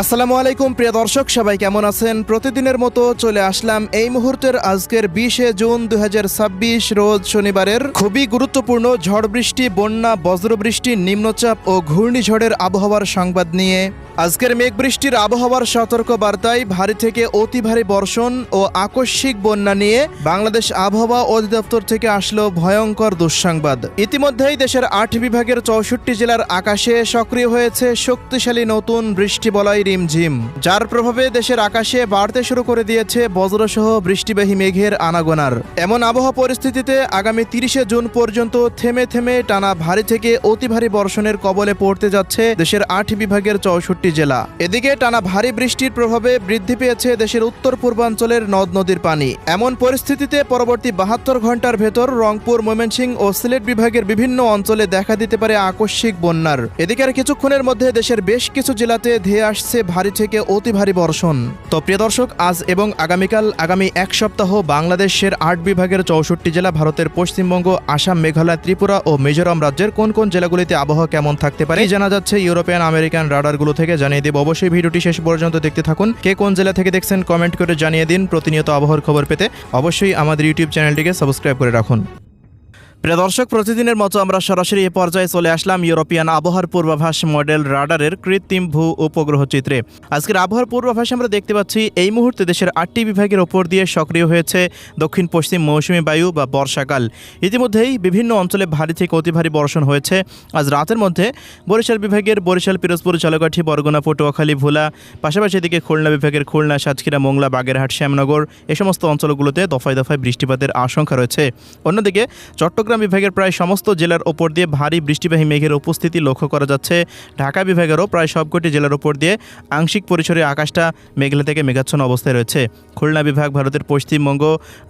আসসালামু আলাইকুম প্রিয় দর্শক, সবাই কেমন আছেন? প্রতিদিনের মতো চলে আসলাম এই মুহূর্তের আজকের 20 জুন 2026 রোজ শনিবারের খুবই গুরুত্বপূর্ণ ঝড় বৃষ্টি, বন্যা, বজ্রবৃষ্টি, নিম্নচাপ ও ঘূর্ণিঝড়ের আবহাওয়ার সংবাদ নিয়ে। আজকের মেঘ বৃষ্টির আবহাওয়ার সতর্ক বার্তায় ভারী থেকে অতি ভারী বর্ষণ ও আকস্মিক বন্যা নিয়ে বাংলাদেশ আবহাওয়া অধিদপ্তর থেকে আসলো ভয়ঙ্কর দুঃসংবাদ। ইতিমধ্যেই দেশের 8 বিভাগের 64 জেলার আকাশে সক্রিয় হয়েছে শক্তিশালী নতুন বৃষ্টিবলয় রিমঝিম, যার প্রভাবে দেশের আকাশে বাড়তে শুরু করে দিয়েছে বজ্রসহ বৃষ্টিবাহী মেঘের আনাগোনার। এমন আবহাওয়া পরিস্থিতিতে আগামী 30 জুন পর্যন্ত থেমে থেমে টানা ভারী থেকে অতি ভারী বর্ষণের কবলে পড়তে যাচ্ছে দেশের 8 বিভাগের 64 জেলা। এদিকে টানা ভারী বৃষ্টির প্রভাবে বৃদ্ধি পেয়েছে দেশের উত্তর পূর্বাঞ্চলের নদ নদীর পানি। এমন পরিস্থিতিতে পরবর্তী 72 ঘন্টার ভেতর রংপুর, ময়মনসিংহ ও সিলেট বিভাগের বিভিন্ন অঞ্চলে দেখা দিতে পারে আকস্মিক বন্যার। এদিকে আর কিছুক্ষণের মধ্যে দেশের বেশ কিছু জেলাতে ধেয়ে আসছে ভারী থেকে অতি ভারী বর্ষণ। তো প্রিয় দর্শক, আজ এবং আগামীকাল আগামী এক সপ্তাহ বাংলাদেশের 8 বিভাগের 64 জেলা, ভারতের পশ্চিমবঙ্গ, আসাম, মেঘালয়, ত্রিপুরা ও মিজোরাম রাজ্যের কোন কোন জেলাগুলিতে আবহাওয়া কেমন থাকতে পারে জানা যাচ্ছে ইউরোপিয়ান আমেরিকান রাডারগুলো থেকে জানিয়ে দেব। অবশ্যই ভিডিওটি শেষ পর্যন্ত দেখতে থাকুন। কে কোন জেলা থেকে দেখছেন কমেন্ট করে জানিয়ে দিন। প্রতিনিয়ত আবহাওয়ার খবর পেতে অবশ্যই আমাদের ইউটিউব চ্যানেলটিকে সাবস্ক্রাইব করে রাখুন। প্রিয় দর্শক, প্রতিদিনের মতো আমরা সরাসরি এ পর্যায়ে চলে আসলাম ইউরোপিয়ান আবহাওয়ার পূর্বাভাস মডেল রাডারের কৃত্রিম ভূ উপগ্রহ চিত্রে। আজকের আবহাওয়ার পূর্বাভাসে আমরা দেখতে পাচ্ছি এই মুহূর্তে দেশের 8টি বিভাগের ওপর দিয়ে সক্রিয় হয়েছে দক্ষিণ পশ্চিম মৌসুমী বায়ু বা বর্ষাকাল। ইতিমধ্যেই বিভিন্ন অঞ্চলে ভারী থেকে অতি ভারী বর্ষণ হয়েছে। আজ রাতের মধ্যে বরিশাল বিভাগের বরিশাল, পিরোজপুর, ঝালকাঠি, বরগুনা, পটুয়াখালী, ভোলা, পাশাপাশি এদিকে খুলনা বিভাগের খুলনা, সাতক্ষীরা, মোংলা, বাগেরহাট, শ্যামনগর এ সমস্ত অঞ্চলগুলোতে দফায় দফায় বৃষ্টিপাতের আশঙ্কা রয়েছে। অন্যদিকে চট্টগ্রাম বিভাগের প্রায় সমস্ত জেলার ওপর দিয়ে ভারী বৃষ্টিবাহী মেঘের উপস্থিতি লক্ষ্য করা যাচ্ছে। ঢাকা বিভাগেরও প্রায় সবকটি জেলার ওপর দিয়ে আংশিক পরিসরে আকাশটা মেঘলা থেকে মেঘাচ্ছন্ন অবস্থায় রয়েছে। খুলনা বিভাগ, ভারতের পশ্চিমবঙ্গ,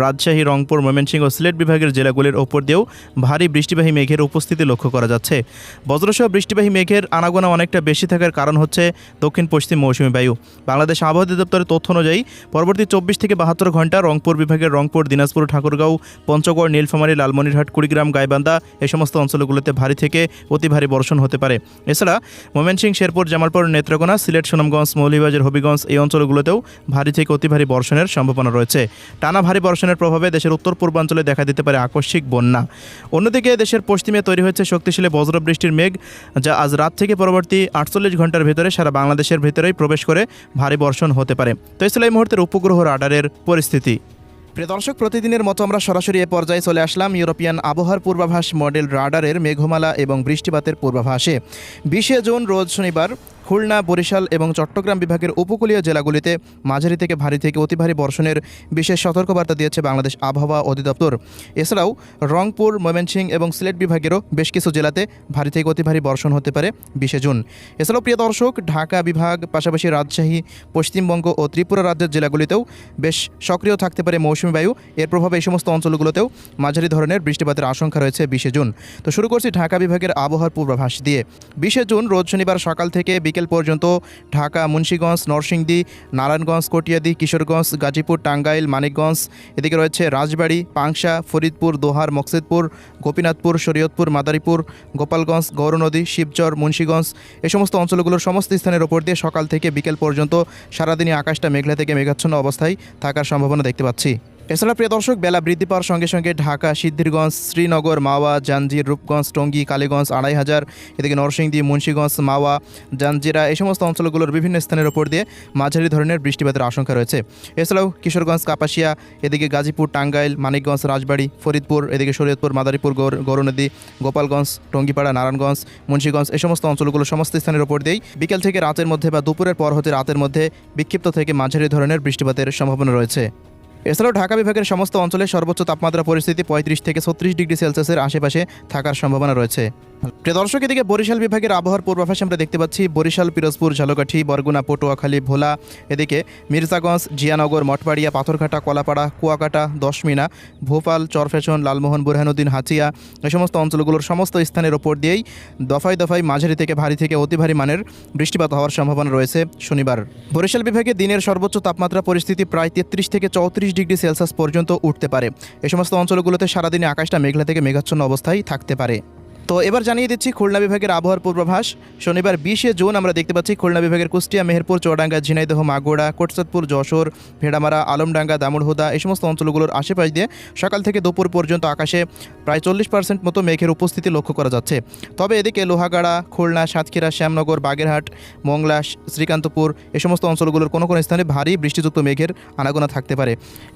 রাজশাহী, রংপুর, ময়মনসিংহ ও সিলেট বিভাগের জেলাগুলির ওপর দিয়েও ভারী বৃষ্টিবাহী মেঘের উপস্থিতি লক্ষ্য করা যাচ্ছে। বজ্রসহ বৃষ্টিবাহী মেঘের আনাগোনা অনেকটা বেশি থাকার কারণ হচ্ছে দক্ষিণ পশ্চিম মৌসুমী বায়ু। বাংলাদেশ আবহাওয়া অধিদপ্তরের তথ্য অনুযায়ী পরবর্তী 24 থেকে 72 ঘন্টা রংপুর বিভাগের রংপুর, দিনাজপুর, ঠাকুরগাঁও, পঞ্চগড়, নীলফামারী, লালমনিরহাট, কুড়িগ্রাম, গাইবান্ধা এই সমস্ত অঞ্চলগুলোতে ভারী থেকে অতি ভারী বর্ষণ হতে পারে। এছাড়া ময়মনসিংহ, শেরপুর, জামালপুর, নেত্রকোনা, সিলেট, সুনামগঞ্জ, মৌলভীবাজার, হবিগঞ্জ এই অঞ্চলগুলোতেও ভারী থেকে অতি ভারী বর্ষণের সম্ভাবনা রয়েছে। টানা ভারী বর্ষণের প্রভাবে দেশের উত্তর পূর্বাঞ্চলে দেখা দিতে পারে আকস্মিক বন্যা। অন্যদিকে দেশের পশ্চিমে তৈরি হয়েছে শক্তিশালী বজ্রবৃষ্টির মেঘ, যা আজ রাত থেকে পরবর্তী 48 ঘন্টার ভেতরে সারা বাংলাদেশের ভেতরেই প্রবেশ করে ভারী বর্ষণ হতে পারে। তো এই ছিল এই মুহূর্তের উপগ্রহ রাডারের পরিস্থিতি। প্রিয় দর্শক, প্রতিদিনের মতো আমরা সরাসরি এ পর্যায়ে চলে আসলাম ইউরোপিয়ান আবহাওয়ার পূর্বাভাস মডেল রাডারের মেঘমালা এবং বৃষ্টিপাতের পূর্বাভাসে। 20 জুন রোজ শনিবার খুলনা, বরিশাল এবং চট্টগ্রাম বিভাগের উপকূলীয় জেলাগুলিতে মাঝারি থেকে ভারী থেকে অতি ভারী বর্ষণের বিশেষ সতর্কবার্তা দিয়েছে বাংলাদেশ আবহাওয়া অধিদপ্তর। এছাড়াও রংপুর, ময়মনসিংহ এবং সিলেট বিভাগেরও বেশ কিছু জেলাতে ভারী থেকে অতি ভারী বর্ষণ হতে পারে 20 জুন। এছাড়াও প্রিয় দর্শক, ঢাকা বিভাগ, পাশাপাশি রাজশাহী, পশ্চিমবঙ্গ ও ত্রিপুরা রাজ্যের জেলাগুলিতেও বেশ সক্রিয় থাকতে পারে মৌসুমী বায়ু। এর প্রভাবে এই সমস্ত অঞ্চলগুলোতেও মাঝারি ধরনের বৃষ্টিপাতের আশঙ্কা রয়েছে 20 জুন। তো শুরু করছি ঢাকা বিভাগের আবহাওয়ার পূর্বাভাস দিয়ে। 20 জুন রোজ শনিবার সকাল থেকে বিকেল পর্যন্ত ঢাকা, মুন্সিগঞ্জ, নরসিংদী, নারায়ণগঞ্জ, কটিয়াদী, কিশোরগঞ্জ, গাজীপুর, টাঙ্গাইল, মানিকগঞ্জ, এদিকে রয়েছে রাজবাড়ী, পাংশা, ফরিদপুর, দোহার, মকসেদপুর, গোপীনাথপুর, শরীয়তপুর, মাদারীপুর, গোপালগঞ্জ, গৌরনদী, শিবচর, মুন্সিগঞ্জ এই সমস্ত অঞ্চলগুলোর সমস্ত স্থানের ওপর দিয়ে সকাল থেকে বিকেল পর্যন্ত সারাদিনই আকাশটা মেঘলা থেকে মেঘাচ্ছন্ন অবস্থায় থাকার সম্ভাবনা দেখতে পাচ্ছি। এছাড়া প্রিয় দর্শক, বেলা বৃদ্ধি পাওয়ার সঙ্গে সঙ্গে ঢাকা, সিদ্ধিরগঞ্জ, শ্রীনগর, মাওয়া, জাঞ্জির, রূপগঞ্জ, টঙ্গী, কালীগঞ্জ, 2500, এদিকে নরসিংদী, মুন্সিগঞ্জ, মাওয়া, জাঞ্জিরা এই সমস্ত অঞ্চলগুলোর বিভিন্ন স্থানের ওপর দিয়ে মাঝারি ধরনের বৃষ্টিপাতের আশঙ্কা রয়েছে। এছাড়াও কিশোরগঞ্জ, কাপাসিয়া, এদিকে গাজীপুর, টাঙ্গাইল, মানিকগঞ্জ, রাজবাড়ী, ফরিদপুর, এদিকে শরীয়তপুর, মাদারীপুর, গৌরনদী, গোপালগঞ্জ, টঙ্গীপাড়া, নারায়ণগঞ্জ, মুন্সিগঞ্জ এই সমস্ত অঞ্চলগুলো সমস্ত স্থানের ওপর দিয়েই বিকেল থেকে রাতের মধ্যে বা দুপুরের পর হতে রাতের মধ্যে বিক্ষিপ্ত থেকে মাঝারি ধরনের বৃষ্টিপাতের সম্ভাবনা রয়েছে। এছাড়াও ঢাকা বিভাগের সমস্ত অঞ্চলে সর্বোচ্চ তাপমাত্রা পরিস্থিতি 35 থেকে 36 ডিগ্রি সেলসিয়াসের আশেপাশে থাকার সম্ভাবনা রয়েছে। প্রিয় দর্শক, এদিকে বরিশাল বিভাগের আবহাওয়ার পূর্বাভাসে আমরা দেখতে পাচ্ছি বরিশাল, পিরোজপুর, ঝালকাঠি, বরগুনা, পটুয়াখালী, ভোলা, এদিকে মির্জাগঞ্জ, জিয়ানগর, মঠবাড়িয়া, পাথরঘাটা, কলাপাড়া, কুয়াকাটা, দশমিনা, ভোপাল, চরফ্যাশন, লালমোহন, বুরহানুদ্দিন, হাতিয়া এই সমস্ত অঞ্চলগুলোর সমস্ত স্থানের ওপর দিয়েই দফায় দফায় মাঝারি থেকে ভারী থেকে অতি ভারী মানের বৃষ্টিপাত হওয়ার সম্ভাবনা রয়েছে শনিবার। বরিশাল বিভাগে দিনের সর্বোচ্চ তাপমাত্রা পরিস্থিতি প্রায় 33 থেকে 34 ডিগ্রি সেলসিয়াস পর্যন্ত উঠতে পারে। এই সমস্ত অঞ্চলগুলোতে সারাদিনে আকাশটা মেঘলা থেকে মেঘাচ্ছন্ন অবস্থায় থাকতে পারে। তো এবার জানিয়ে দিচ্ছি খুলনা বিভাগের আবহাওয়ার পূর্বাভাস। শনিবার 20শে জুন আমরা দেখতে পাচ্ছি খুলনা বিভাগের কুষ্টিয়া, মেহেরপুর, চুয়াডাঙ্গা, ঝিনাইদহ, মাগুরা, কোটচাঁদপুর, যশোর, ভেড়ামারা, আলমডাঙ্গা, দামুড়হুদা এই সমস্ত অঞ্চলগুলোর আশেপাশ দিয়ে সকাল থেকে দুপুর পর্যন্ত আকাশে প্রায় 40% মতো মেঘের উপস্থিতি লক্ষ্য করা যাচ্ছে। তবে এদিকে লোহাগাড়া, খুলনা, সাতক্ষীরা, শ্যামনগর, বাগেরহাট, মোংলা, শ্রীকান্তপুর এই সমস্ত অঞ্চলগুলোর কোনো কোনো স্থানে ভারী বৃষ্টিযুক্ত মেঘের আনাগোনা থাকতে পারে।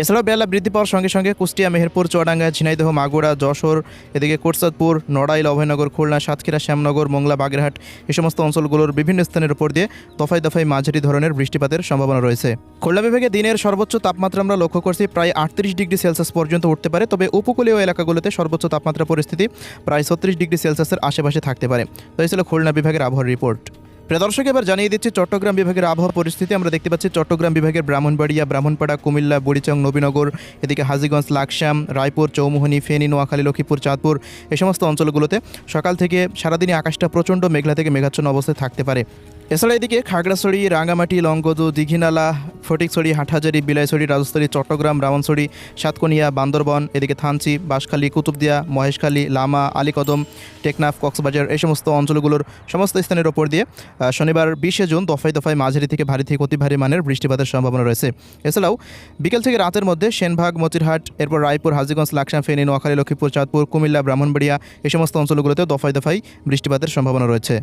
এছাড়াও বেলা বৃদ্ধি পাওয়ার সঙ্গে সঙ্গে কুষ্টিয়া, মেহেরপুর, চুয়াডাঙ্গা, ঝিনাইদহ, মাগুরা, যশোর, এদিকে কোটচাঁদপুর, নড়াইল, অভয়নগর, খুলনা, সাতক্ষীরা, শ্যামনগর, মোংলা, বাগেরহাট এই সমস্ত অঞ্চলগুলোর বিভিন্ন স্থানের উপর দিয়ে দফায় দফায় মাঝারি ধরনের বৃষ্টিপাতের সম্ভাবনা রয়েছে। খুলনা বিভাগে দিনের সর্বোচ্চ তাপমাত্রা আমরা লক্ষ্য করছি প্রায় 38 ডিগ্রি সেলসিয়াস পর্যন্ত উঠতে পারে। তবে উপকূলীয় এলাকাগুলোতে সর্বোচ্চ তাপমাত্রা পরিস্থিতি প্রায় 36 ডিগ্রি সেলসিয়াসের আশেপাশে থাকতে পারে। তো এই ছিল খুলনা বিভাগের আবহাওয়ার রিপোর্ট। প্রিয় দর্শক, এবার জানিয়ে দিচ্ছি চট্টগ্রাম বিভাগের আবহাওয়া পরিস্থিতি। আমরা দেখতে পাচ্ছি চট্টগ্রাম বিভাগের ব্রাহ্মণবাড়িয়া, ব্রাহ্মণপাড়া, কুমিল্লা, বুড়িচং, নবীনগর, এদিকে হাজীগঞ্জ, লাকসাম, রায়পুর, চৌমুহনী, ফেনী, নোয়াখালী, লক্ষ্মীপুর, চাঁদপুর এই সমস্ত অঞ্চলগুলোতে সকাল থেকে সারাদিনই আকাশটা প্রচণ্ড মেঘলা থেকে মেঘাচ্ছন্ন অবস্থায় থাকতে পারে। এছাড়া এদিকে খাগড়াছড়ি, রাঙ্গামাটি, লংগদু, দীঘিনালা, ফটিকছড়ি, হাটহাজারি, বিলাইছড়ি, রাজস্থলী, চট্টগ্রাম, রাওয়ানছড়ি, সাতকনিয়া, বান্দরবন, এদিকে থানচি, বাঁশখালী, কুতুবদিয়া, মহেশখালী, লামা, আলীকদম, টেকনাফ, কক্সবাজার এই সমস্ত অঞ্চলগুলোর সমস্ত স্থানের ওপর দিয়ে শনিবার 20শে জুন দফায় দফায় মাঝারি থেকে ভারী থেকে অতি ভারী মানের বৃষ্টিপাতের সম্ভাবনা রয়েছে। এছাড়াও বিকেল থেকে রাতের মধ্যে সেনবাগ, মতিরহাট, এরপর রায়পুর, হাজীগঞ্জ, লাকসাম, ফেনী, নোয়াখালী, লক্ষ্মীপুর, চাঁদপুর, কুমিল্লা, ব্রাহ্মণবাড়িয়া এই সমস্ত অঞ্চলগুলোতে দফায় দফায় বৃষ্টিপাতের সম্ভাবনা রয়েছে।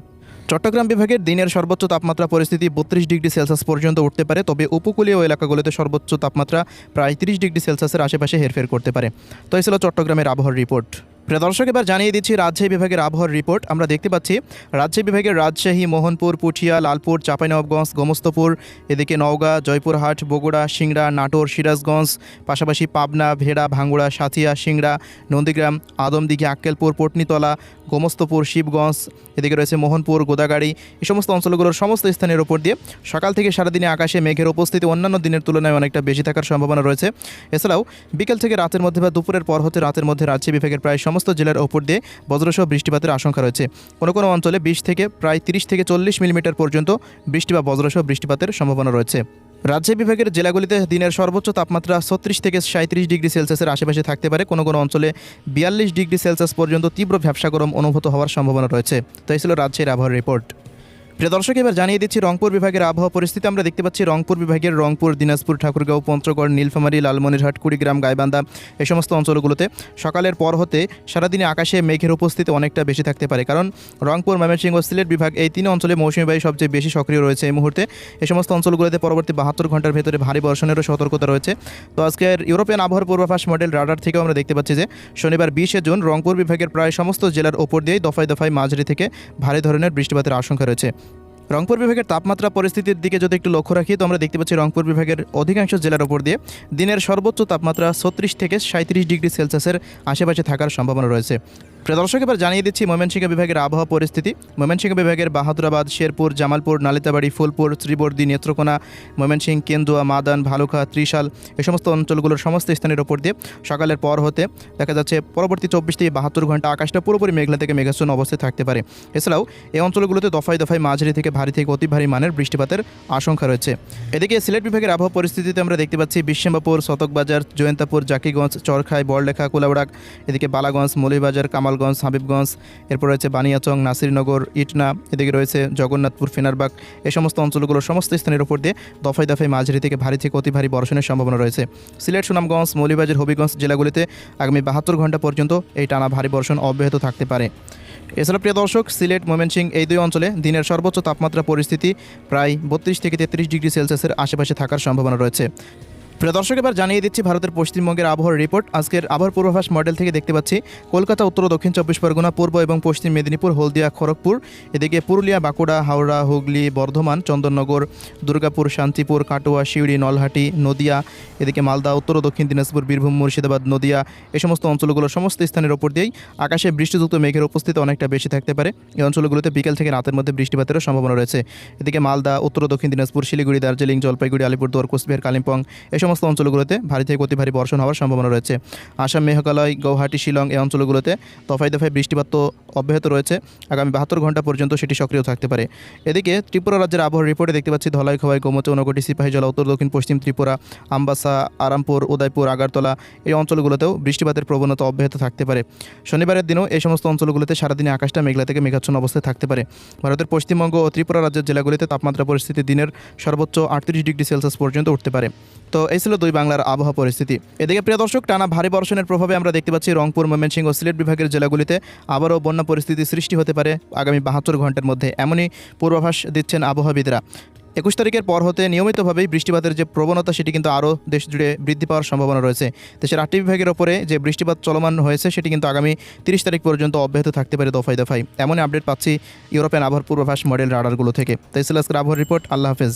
চট্টগ্রাম বিভাগের দিনের সর্বোচ্চ তাপমাত্রা পরিস্থিতি 32 ডিগ্রি সেলসিয়াস পর্যন্ত উঠতে পারে। তবে উপকূলীয় এলাকাগুলোতে সর্বোচ্চ তাপমাত্রা প্রায় 30 ডিগ্রি সেলসিয়াসের আশেপাশে হেরফের করতে পারে। তো এই ছিল চট্টগ্রামের আবহাওয়ার রিপোর্ট। প্রিয় দর্শক, এবার জানিয়ে দিচ্ছি রাজশাহী বিভাগের আবহাওয়ার রিপোর্ট। আমরা দেখতে পাচ্ছি রাজশাহী বিভাগের রাজশাহী, মোহনপুর, পুঠিয়া, লালপুর, চাঁপাইনবাবগঞ্জ, গোমস্তপুর, এদিকে নওগাঁ, জয়পুরহাট, বগুড়া, সিংড়া, নাটোর, সিরাজগঞ্জ, পাশাপাশি পাবনা, ভেড়া, ভাঙ্গুড়া, সাথিয়া, সিংড়া, নন্দীগ্রাম, আদমদিঘি, আক্কেলপুর, পটনীতলা, গোমস্তপুর, শিবগঞ্জ, এদিকে রয়েছে মোহনপুর, গোদাগাড়ি এই সমস্ত অঞ্চলগুলোর সমস্ত স্থানের ওপর দিয়ে সকাল থেকে সারাদিনে আকাশে মেঘের উপস্থিতি অন্যান্য দিনের তুলনায় অনেকটা বেশি থাকার সম্ভাবনা রয়েছে। এছাড়াও বিকেল থেকে রাতের মধ্যে বা দুপুরের পর হতে রাতের মধ্যে রাজশাহী বিভাগের প্রায় সমস্ত জেলার ওপর দিয়ে বজ্রসহ বৃষ্টিপাতের আশঙ্কা রয়েছে। কোনো কোনো অঞ্চলে 20 থেকে প্রায় 30 থেকে 40 মিলিমিটার পর্যন্ত বৃষ্টি বা বজ্রসহ বৃষ্টিপাতের সম্ভাবনা রয়েছে। রাজশাহী বিভাগের জেলাগুলিতে দিনের সর্বোচ্চ তাপমাত্রা 36 থেকে 37 ডিগ্রি সেলসিয়াসের আশেপাশে থাকতে পারে। কোনো কোনো অঞ্চলে 42 ডিগ্রি সেলসিয়াস পর্যন্ত তীব্র ভ্যাপসা গরম অনুভূত হওয়ার সম্ভাবনা রয়েছে। তো এই ছিল রাজশাহীর আবহাওয়ার রিপোর্ট। প্রিয় দর্শক, এবার জানিয়ে দিচ্ছি রংপুর বিভাগের আবহাওয়া পরিস্থিতি। আমরা দেখতে পাচ্ছি রংপুর বিভাগের রংপুর, দিনাজপুর, ঠাকুরগাঁও, পঞ্চগড়, নীলফামারী, লালমনিরহাট, কুড়িগ্রাম, গাইবান্ধা এই সমস্ত অঞ্চলগুলোতে সকালের পর হতে সারাদিনে আকাশে মেঘের উপস্থিতি অনেকটা বেশি থাকতে পারে। কারণ রংপুর, ময়মনসিংহ ও সিলেট বিভাগ এই তিন অঞ্চলে মৌসুমী বায়ু সবচেয়ে বেশি সক্রিয় রয়েছে এই মুহূর্তে। এই সমস্ত অঞ্চলগুলোতে পরবর্তী 72 ঘন্টার ভেতরে ভারী বর্ষণেরও সতর্কতা রয়েছে। তো আজকের ইউরোপিয়ান আবহাওয়ার পূর্বাভাস মডেল রাডার থেকেও আমরা দেখতে পাচ্ছি যে শনিবার 20শে জুন রংপুর বিভাগের প্রায় সমস্ত জেলার ওপর দিয়েই দফায় দফায় মাঝারি থেকে ভারী ধরনের বৃষ্টিপাতের আশঙ্কা রয়েছে। রংপুর বিভাগের তাপমাত্রা পরিস্থিতির দিকে যদি একটু লক্ষ্য রাখি, তো আমরা দেখতে পাচ্ছি রংপুর বিভাগের অধিকাংশ জেলার ওপর দিয়ে দিনের সর্বোচ্চ তাপমাত্রা 36 থেকে 37 ডিগ্রি সেলসিয়াসের আশেপাশে থাকার সম্ভাবনা রয়েছে। প্রিয় দর্শক, এবার জানিয়ে দিচ্ছি ময়মনসিংহ বিভাগের আবহাওয়া পরিস্থিতি। ময়মনসিংহ বিভাগের বাহাদুরাবাদ, শেরপুর, জামালপুর, নালিতাবাড়ি, ফুলপুর, শ্রীবর্দী, নেত্রকোনা, ময়মনসিংহ, কেন্দুয়া, মাদান, ভালুকা, ত্রিশাল এই সমস্ত অঞ্চলগুলোর সমস্ত স্থানের ওপর দিয়ে সকালের পর হতে দেখা যাচ্ছে পরবর্তী 24 থেকে 72 ঘন্টা আকাশটা পুরোপুরি মেঘলা থেকে মেঘাচ্ছন্ন অবস্থায় থাকতে পারে। এছাড়াও এই অঞ্চলগুলোতে দফায় দফায় মাঝারি থেকে ভারী থেকে অতি ভারী মানের বৃষ্টিপাতের আশঙ্কা রয়েছে। এদিকে সিলেট বিভাগের আবহাওয়া পরিস্থিতিতে আমরা দেখতে পাচ্ছি বিশ্বম্বাপুর, শতকবাজার, জয়ন্তাপুর, জাকিগঞ্জ, চরখাই, বড়লেখা, কুলাউড়াক, এদিকে বালাগঞ্জ, মৌলভীবাজার, কামালগঞ্জ, হাবিবগঞ্জ, এরপর রয়েছে বানিয়াচং, নাসিরনগর, ইটনা, এদিকে রয়েছে জগন্নাথপুর, ফেনারবাগ এই সমস্ত অঞ্চলগুলোর সমস্ত স্থানের উপর দিয়ে দফায় দফায় মাঝারি থেকে ভারী থেকে অতি ভারী বর্ষণের সম্ভাবনা রয়েছে। সিলেট, সুনামগঞ্জ, মৌলভীবাজার, হবিগঞ্জ জেলাগুলিতে আগামী 72 ঘন্টা পর্যন্ত এই টানা ভারী বর্ষণ অব্যাহত থাকতে পারে। এছাড়া প্রিয় দর্শক, সিলেট, ময়মনসিংহ এই দুই অঞ্চলে দিনের সর্বোচ্চ তাপমাত্রা পরিস্থিতি প্রায় 32 থেকে 33 ডিগ্রি সেলসিয়াসের আশেপাশে থাকার সম্ভাবনা রয়েছে। প্রিয় দর্শক, এবার জানিয়ে দিচ্ছি ভারতের পশ্চিমবঙ্গের আবহাওয়ার রিপোর্ট। আজকের আবহাওয়ার পূর্বাভাস মডেল থেকে দেখতে পাচ্ছি কলকাতা, উত্তর ও দক্ষিণ 24 পরগনা, পূর্ব এবং পশ্চিম মেদিনীপুর, হলদিয়া, খড়গপুর, এদিকে পুরুলিয়া, বাঁকুড়া, হাওড়া, হুগলি, বর্ধমান, চন্দননগর, দুর্গাপুর, শান্তিপুর, কাটোয়া, শিউড়ি, নলহাটি, নদিয়া, এদিকে মালদা, উত্তর ও দক্ষিণ দিনাজপুর, বীরভূম, মুর্শিদাবাদ, নদিয়া এই সমস্ত অঞ্চলগুলোর সমস্ত স্থানের ওপর দিয়েই আকাশে বৃষ্টিযুক্ত মেঘের উপস্থিতি অনেকটা বেশি থাকতে পারে। এই অঞ্চলগুলোতে বিকেল থেকে রাতের মধ্যে বৃষ্টিপাতেরও সম্ভাবনা রয়েছে। এদিকে মালদা, উত্তর ও দক্ষিণ দিনাজপুর, শিলিগুড়ি, দার্জিলিং, জলপাইগুড়ি, আলিপুরদুয়ার, কোচবিহার, কালিম্পং এই সমস্ত অঞ্চলগুলোতে ভারী থেকে অতি ভারী বর্ষণ হওয়ার সম্ভাবনা রয়েছে। আসাম, মেঘালয়, গৌহাটি, শিলং এই অঞ্চলগুলোতে দফায় দফায় বৃষ্টিপাত তো অব্যাহত রয়েছে। আগামী 72 ঘন্টা পর্যন্ত সেটি সক্রিয় থাকতে পারে। এদিকে ত্রিপুরা রাজ্যের আবহাওয়ার রিপোর্টে দেখতে পাচ্ছি ধলাই, খোয়াই, গোমতী, ঊনকোটি, সিপাহীজলা, উত্তর দক্ষিণ পশ্চিম ত্রিপুরা, আমবাসা, আরামপুর, উদয়পুর, আগরতলা এই অঞ্চলগুলোতেও বৃষ্টিপাতের প্রবণতা অব্যাহত থাকতে পারে। শনিবারের দিনও এই সমস্ত অঞ্চলগুলোতে সারাদিনে আকাশটা মেঘলা থেকে মেঘাচ্ছন্ন অবস্থায় থাকতে পারে। ভারতের পশ্চিমবঙ্গ ও ত্রিপুরা রাজ্যের জেলাগুলিতে তাপমাত্রা পরিস্থিতি দিনের সর্বোচ্চ 38 ডিগ্রি সেলসিয়াস পর্যন্ত উঠতে পারে। তো এই ছিল দুই বাংলার আবহাওয়া পরিস্থিতি। এদিকে প্রিয় দর্শক, টানা ভারী বর্ষণের প্রভাবে আমরা দেখতে পাচ্ছি রংপুর, ময়মনসিংহ ও সিলেট বিভাগের জেলাগুলিতে আবারও বন্যা পরিস্থিতি সৃষ্টি হতে পারে আগামী 72 ঘন্টার মধ্যে, এমনই পূর্বাভাস দিচ্ছেন আবহাওয়াবিদরা। 21 তারিখের পর হতে নিয়মিতভাবেই বৃষ্টিপাতের যে প্রবণতা সেটি কিন্তু আরও দেশ জুড়ে বৃদ্ধি পাওয়ার সম্ভাবনা রয়েছে। দেশের 8টি বিভাগের ওপরে যে বৃষ্টিপাত চলমান হয়েছে সেটি কিন্তু আগামী 30 তারিখ পর্যন্ত অব্যাহত থাকতে পারে দফায় দফায়। এমনই আপডেট পাচ্ছি ইউরোপিয়ান আবহাওয়ার পূর্বাভাস মডেল রাডারগুলো থেকে। তাই ছিল আজকের আবহাওয়ার রিপোর্ট। আল্লাহ হাফেজ।